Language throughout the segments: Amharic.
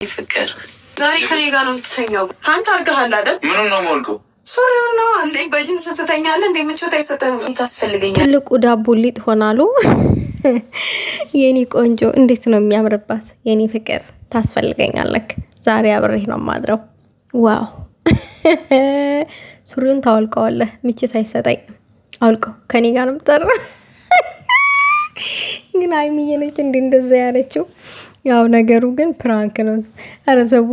ፍቅር ዛሬ ከኔ ጋር ነው የምትተኛው። አንተ አርገሃል አይደል? ምኑን ነው የምወልቀው? ሱሪው ነው አንዴ በጂንስ ስትተኛለህ እንዴ? ምቾት አይሰጥህም? ታስፈልገኛል። ትልቁ ዳቦ ሊጥ ሆናሉ። የኔ ቆንጆ እንዴት ነው የሚያምርባት የኔ ፍቅር። ታስፈልገኛለህ። ዛሬ አብሬህ ነው ማድረው። ዋው ሱሪውን ታወልቀዋለህ። ምቾት አይሰጠኝ። አውልቀው። ከኔ ጋር ነው የምትጠራ። ግን አይሚዬ ነች እንዴ እንደዛ ያለችው? ያው ነገሩ ግን ፕራንክ ነው። አረ ዘቡ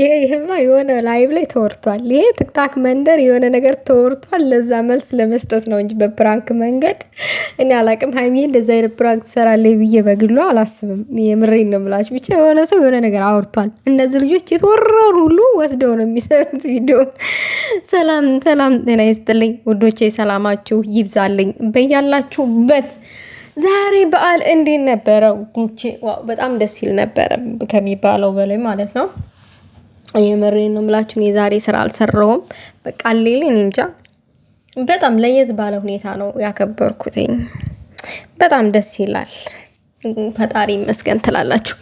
ይሄማ የሆነ ላይቭ ላይ ተወርቷል። ይሄ ቲክታክ መንደር የሆነ ነገር ተወርቷል። ለዛ መልስ ለመስጠት ነው እንጂ በፕራንክ መንገድ እኔ አላቅም። ሀይሚዬ እንደዛ አይነት ፕራንክ ትሰራለች ብዬ በግሏ አላስብም። የምሬን ነው የምላችሁ። ብቻ የሆነ ሰው የሆነ ነገር አውርቷል። እነዚህ ልጆች የተወራውን ሁሉ ወስደው ነው የሚሰሩት ቪዲዮ። ሰላም ጤና ይስጥልኝ ውዶቼ፣ ሰላማችሁ ይብዛልኝ በያላችሁበት። ዛሬ በዓል እንዴት ነበረ? ዋው በጣም ደስ ይል ነበረ ከሚባለው በላይ ማለት ነው። የምሬን ነው የምላችሁ። የዛሬ ስራ አልሰራውም። በቃ ሌሊን እንጃ በጣም ለየት ባለ ሁኔታ ነው ያከበርኩት። በጣም ደስ ይላል። ፈጣሪ ይመስገን ትላላችሁ።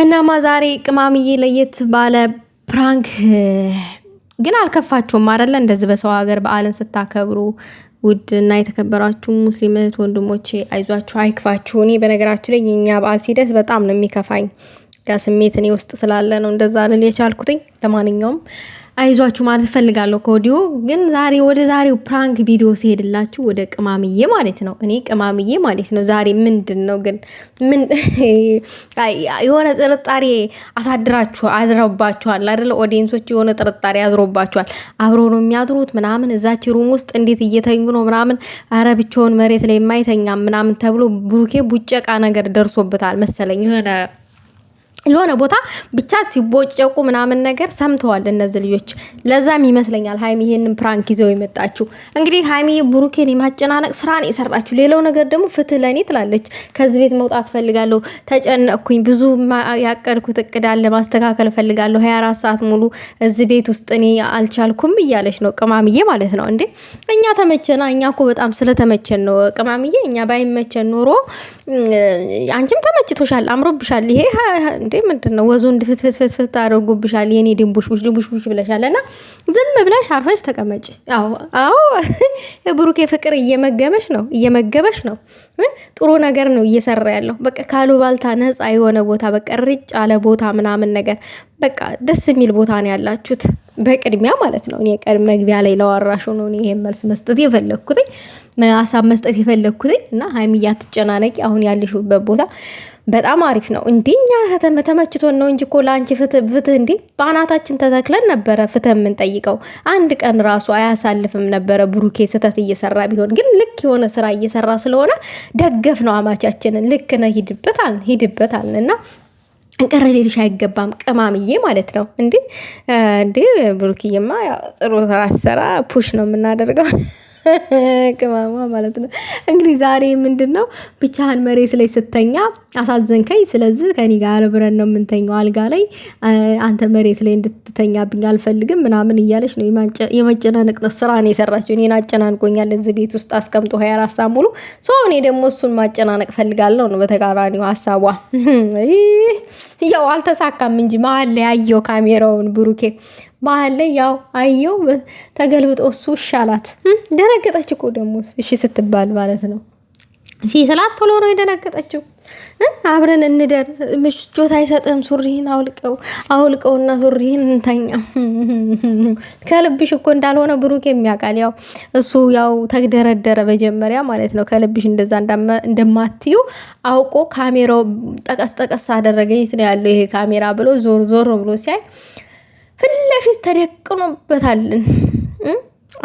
እናማ ዛሬ ቅማምዬ ለየት ባለ ፕራንክ ግን አልከፋችሁም አይደለ? እንደዚህ በሰው ሀገር በዓልን ስታከብሩ ውድ እና የተከበራችሁ ሙስሊም እህት ወንድሞቼ አይዟችሁ፣ አይክፋችሁ። እኔ በነገራችሁ ላይ የኛ በዓል ሲደርስ በጣም ነው የሚከፋኝ። ያ ስሜት እኔ ውስጥ ስላለ ነው እንደዛ ልል የቻልኩትኝ። ለማንኛውም አይዟችሁ ማለት ፈልጋለሁ ከወዲሁ። ግን ዛሬ ወደ ዛሬው ፕራንክ ቪዲዮ ሲሄድላችሁ ወደ ቅማምዬ ማለት ነው። እኔ ቅማምዬ ማለት ነው ዛሬ ምንድን ነው ግን ምን የሆነ ጥርጣሬ አድረውባችኋል አይደለ? ኦዲየንሶች የሆነ ጥርጣሬ አድሮባችኋል። አብሮ ነው የሚያድሩት ምናምን እዛች ሩም ውስጥ እንዴት እየተኙ ነው ምናምን፣ አረ ብቻውን መሬት ላይ የማይተኛም ምናምን ተብሎ ብሩኬ ቡጨቃ ነገር ደርሶበታል መሰለኝ። የሆነ ቦታ ብቻ ሲቦጨቁ ምናምን ነገር ሰምተዋል እነዚህ ልጆች። ለዛም ይመስለኛል ሀይሚ ይሄንን ፕራንክ ይዘው የመጣችሁ። እንግዲህ ሀይሚ ብሩኬን የማጨናነቅ ስራን የሰራችሁ። ሌላው ነገር ደግሞ ፍትህ ለኔ ትላለች። ከዚህ ቤት መውጣት ፈልጋለሁ፣ ተጨነቅኩኝ፣ ብዙ ያቀድኩት እቅድ አለ፣ ማስተካከል ፈልጋለሁ፣ 24 ሰዓት ሙሉ እዚህ ቤት ውስጥ እኔ አልቻልኩም እያለች ነው ቅማምዬ ማለት ነው። እንዴ እኛ ተመቸና? እኛ እኮ በጣም ስለተመቸን ነው ቅማምዬ። እኛ ባይመቸን ኖሮ አንቺም ተመችቶሻል፣ አምሮብሻል። ይሄ እንዴ ምንድነው ወዙ እንድፍትፍትፍት አድርጎብሻል። የኔ ድንቡሽ ብለሻልና ዝም ብለሽ አርፈሽ ተቀመጭ። አዎ የብሩኬ ፍቅር እየመገበሽ ነው። ጥሩ ነገር ነው እየሰራ ያለው። በቃ ካሉባልታ ነፃ የሆነ ቦታ፣ በቃ ርጭ አለ ቦታ ምናምን ነገር፣ በቃ ደስ የሚል ቦታ ነው ያላችሁት። በቅድሚያ ማለት ነው እኔ መግቢያ ላይ ለዋራሹ ነው እኔ ይሄን መልስ መስጠት የፈለኩት፣ ሀሳብ መስጠት የፈለኩት። እና ሀይሚዬ አትጨናነቂ፣ አሁን ያለሽበት ቦታ በጣም አሪፍ ነው። እንዴ እኛ ተመችቶን ነው እንጂ እኮ ለአንቺ ፍትህ እንዴ በአናታችን ተተክለን ነበረ ፍትህ የምንጠይቀው። አንድ ቀን ራሱ አያሳልፍም ነበረ ብሩኬ ስህተት እየሰራ ቢሆን። ግን ልክ የሆነ ስራ እየሰራ ስለሆነ ደገፍ ነው አማቻችንን። ልክ ነው ሂድበታል እና እንቀረ ሌልሽ አይገባም ቅማምዬ ማለት ነው። እንዴ ብሩክዬማ ጥሩ ስራ ፑሽ ነው የምናደርገው ቅማማ ማለት ነው። እንግዲህ ዛሬ ምንድነው ብቻህን መሬት ላይ ስተኛ አሳዘንከኝ፣ ስለዚህ ከኔ ጋር አብረን ነው የምንተኛው አልጋ ላይ፣ አንተ መሬት ላይ እንድትተኛብኝ አልፈልግም ምናምን እያለች ነው። የመጨናነቅ ነው ስራ ነው የሰራችው። እኔን አጨናንቆኛል እዚህ ቤት ውስጥ አስቀምጦ 24 ሰዓት ሙሉ። እኔ ደግሞ እሱን ማጨናነቅ ፈልጋለሁ ነው በተቃራኒው ሀሳቧ። ያው አልተሳካም እንጂ መሀል ላይ አየው ካሜራውን ብሩኬ መሀል ላይ ያው አየው ተገልብጦ እሱ ይሻላት ደነገጠች እኮ ደግሞ እሺ ስትባል ማለት ነው። እሺ ስላት ቶሎ ነው የደነገጠችው። አብረን እንደር ምቾት አይሰጥም፣ ሱሪህን አውልቀውና ሱሪህን እንተኛ። ከልብሽ እኮ እንዳልሆነ ብሩክ የሚያውቃል። ያው እሱ ያው ተግደረደረ መጀመሪያ ማለት ነው። ከልብሽ እንደዛ እንደማትዩ አውቆ ካሜራው ጠቀስ አደረገ። የት ነው ያለው ይሄ ካሜራ ብሎ ዞር ብሎ ሲያይ ፊት ለፊት ተደቅኖበታልን።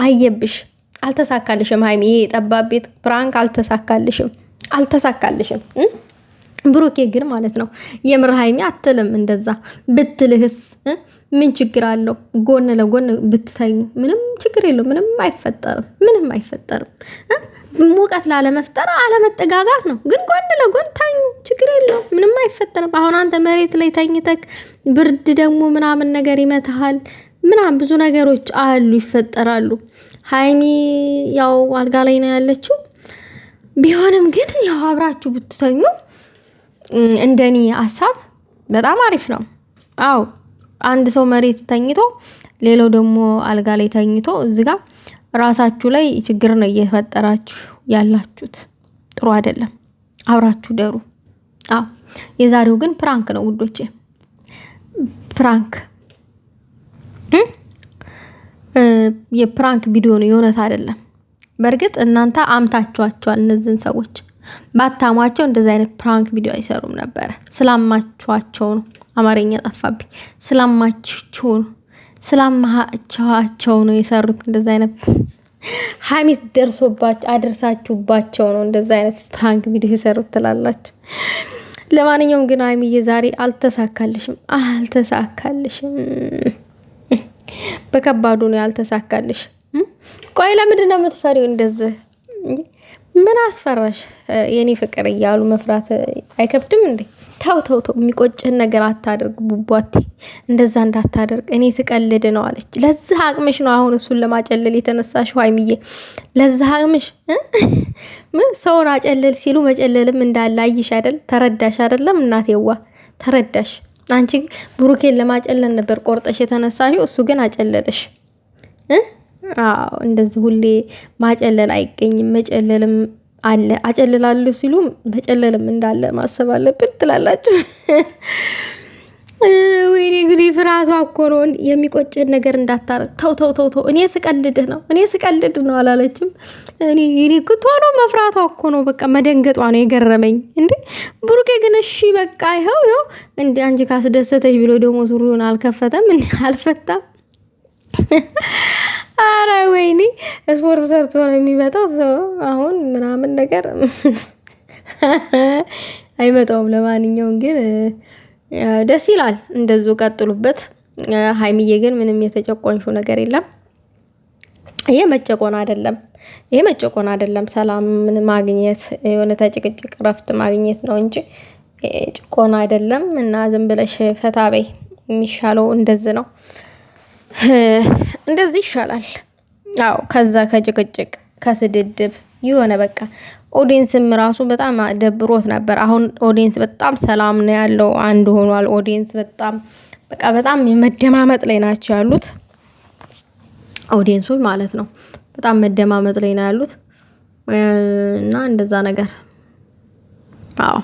አየብሽ። አልተሳካልሽም ሀይሚ። ይሄ ጠባብ ቤት ፕራንክ አልተሳካልሽም። ብሩኬ ግን ማለት ነው የምር ሀይሚ አትልም እንደዛ። ብትልህስ ምን ችግር አለው? ጎን ለጎን ብትተኙ ምንም ችግር የለው። ምንም አይፈጠርም። ሙቀት ላለመፍጠር አለመጠጋጋት ነው። ግን ጎን ለጎን ታኙ፣ ችግር የለው፣ ምንም አይፈጠርም። አሁን አንተ መሬት ላይ ተኝተክ ብርድ ደግሞ ምናምን ነገር ይመታሃል ምናምን ብዙ ነገሮች ይፈጠራሉ። ሀይሚ ያው አልጋ ላይ ነው ያለችው። ቢሆንም ግን ያው አብራችሁ ብትተኙ እንደኔ ሐሳብ በጣም አሪፍ ነው። አዎ አንድ ሰው መሬት ተኝቶ ሌላው ደግሞ አልጋ ላይ ተኝቶ እዚህ ጋር ራሳችሁ ላይ ችግር ነው እየፈጠራችሁ ያላችሁት። ጥሩ አይደለም። አብራችሁ ደሩ። አዎ የዛሬው ግን ፕራንክ ነው ውዶቼ፣ ፕራንክ የፕራንክ ቪዲዮ ነው፣ የእውነት አይደለም። በእርግጥ እናንተ አምታችኋቸዋል። እነዚህን ሰዎች ባታሟቸው እንደዚህ አይነት ፕራንክ ቪዲዮ አይሰሩም ነበር። ስላማችኋቸው ነው። አማርኛ ጠፋብኝ። ስላማችኋቸው ነው የሰሩት እንደዚህ አይነት ሀሚት ደርሶባቸው አድርሳችሁባቸው ነው እንደዚህ አይነት ፕራንክ ቪዲዮ የሰሩት ትላላችሁ። ለማንኛውም ግን ሀይሚዬ ዛሬ አልተሳካልሽም። በከባዱ ነው ያልተሳካልሽ። ቆይ ለምንድን ነው የምትፈሪው እንደዚህ? ምን አስፈራሽ? የኔ ፍቅር እያሉ መፍራት አይከብድም እንዴ? ተው የሚቆጭን ነገር አታደርግ ቡቧቲ፣ እንደዛ እንዳታደርግ። እኔ ስቀልድ ነው አለች። ለዚህ አቅምሽ ነው አሁን እሱን ለማጨለል የተነሳሽው ሀይሚዬ። ለዚህ አቅምሽ ሰውን አጨለል ሲሉ መጨለልም እንዳለ አይሽ አይደል? ተረዳሽ አይደለም? እናቴዋ ተረዳሽ። አንቺ ብሩኬን ለማጨለል ነበር ቆርጠሽ የተነሳሽው፣ እሱ ግን አጨለለሽ። አዎ እንደዚህ ሁሌ ማጨለል አይገኝም፣ መጨለልም አለ። አጨልላለሁ ሲሉ መጨለልም እንዳለ ማሰብ አለብን ትላላችሁ። ወይኔ እንግዲህ ፍራቷ እኮ ነው። የሚቆጭን ነገር እንዳታረግ። ተው እኔ ስቀልድ ነው አላለችም። እኔ እኮ ቶሎ መፍራቷ እኮ ነው፣ በቃ መደንገጧ ነው የገረመኝ። እንዴ ብሩኬ ግን እሺ በቃ ይኸው እንዴ አንቺ ካስደሰተሽ ብሎ ደግሞ ሱሪውን አልከፈተም እንዴ? አልፈታም። አረ ወይኔ ስፖርት ሰርቶ ነው የሚመጣው አሁን ምናምን ነገር አይመጣውም። ለማንኛውም ግን ደስ ይላል። እንደዙ ቀጥሉበት። ሀይሚዬ ግን ምንም የተጨቆንሽው ነገር የለም። ይሄ መጨቆን አይደለም። ሰላም ማግኘት የሆነ ተጭቅጭቅ ረፍት ማግኘት ነው እንጂ ጭቆና አይደለም። እና ዝም ብለሽ ፈታ በይ። የሚሻለው እንደዚህ ነው። እንደዚህ ይሻላል። አዎ ከዛ ከጭቅጭቅ ከስድድብ የሆነ በቃ ኦዲየንስም ራሱ በጣም ደብሮት ነበር። አሁን ኦዲየንስ በጣም ሰላም ነው ያለው፣ አንድ ሆኗል። ኦዲየንስ በጣም መደማመጥ ላይ ናቸው ያሉት ኦዲየንሶች ማለት ነው። በጣም መደማመጥ ላይ ነው ያሉት እና እንደዛ ነገር አዎ